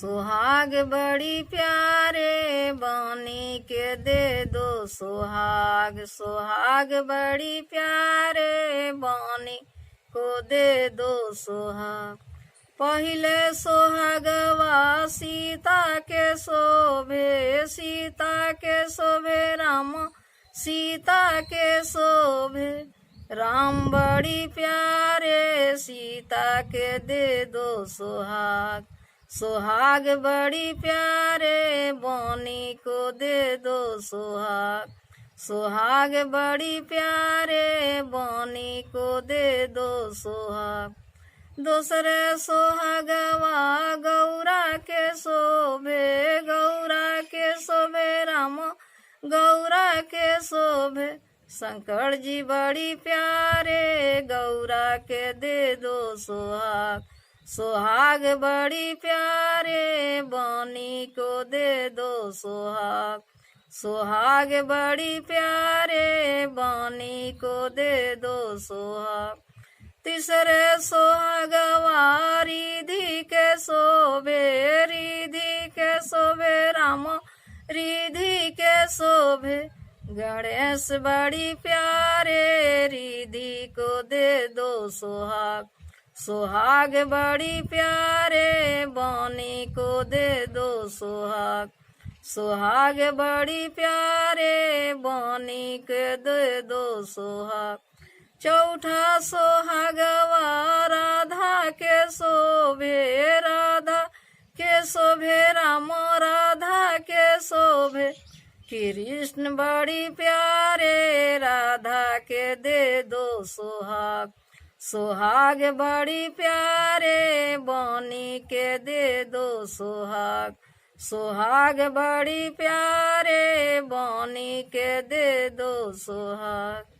सुहाग बड़ी प्यारे बनी के दे दो सुहाग। सुहाग बड़ी प्यारे बनी को दे दो सुहाग। पहिले सोहागवा सीता के शोभे, सीता के शोभे राम सीता के शोभे। राम बड़ी प्यारे सीता के दे दो सुहाग। सुहाग बड़ी प्यारे बनी को दे दो सुहाग। सुहाग बड़ी प्यारे बनी को दे दो सुहाग। दूसरे सोहागवा गौरा के शोभे, गौरा के शोभे राम गौरा के शोभे। शंकर जी बड़ी प्यारे गौरा के दे दो सुहाग। सुहाग बड़ी प्यारे बनी को दे दो सुहाग। सुहाग बड़ी प्यारे बनी को दे दो सुहाग। तीसरे सोहागवा रिधि के शोभे, रिधि के शोभे राम रिधि के शोभे। गणेश बड़ी प्यारे रिधि को दे दो सुहाग। सुहाग बड़ी प्यारे बनी को दे दो सुहाग। सुहाग बड़ी प्यारे बनी के दे दो सुहाग। चौथा सोहागवा राधा के शोभे, राधा के शोभे राम राधा के शोभे। कृष्ण बड़ी प्यारे राधा के दे दो सुहाग। सुहाग बड़ी प्यारे बनी के दे दो सुहाग। सुहाग बड़ी प्यारे बनी के दे दो सुहाग।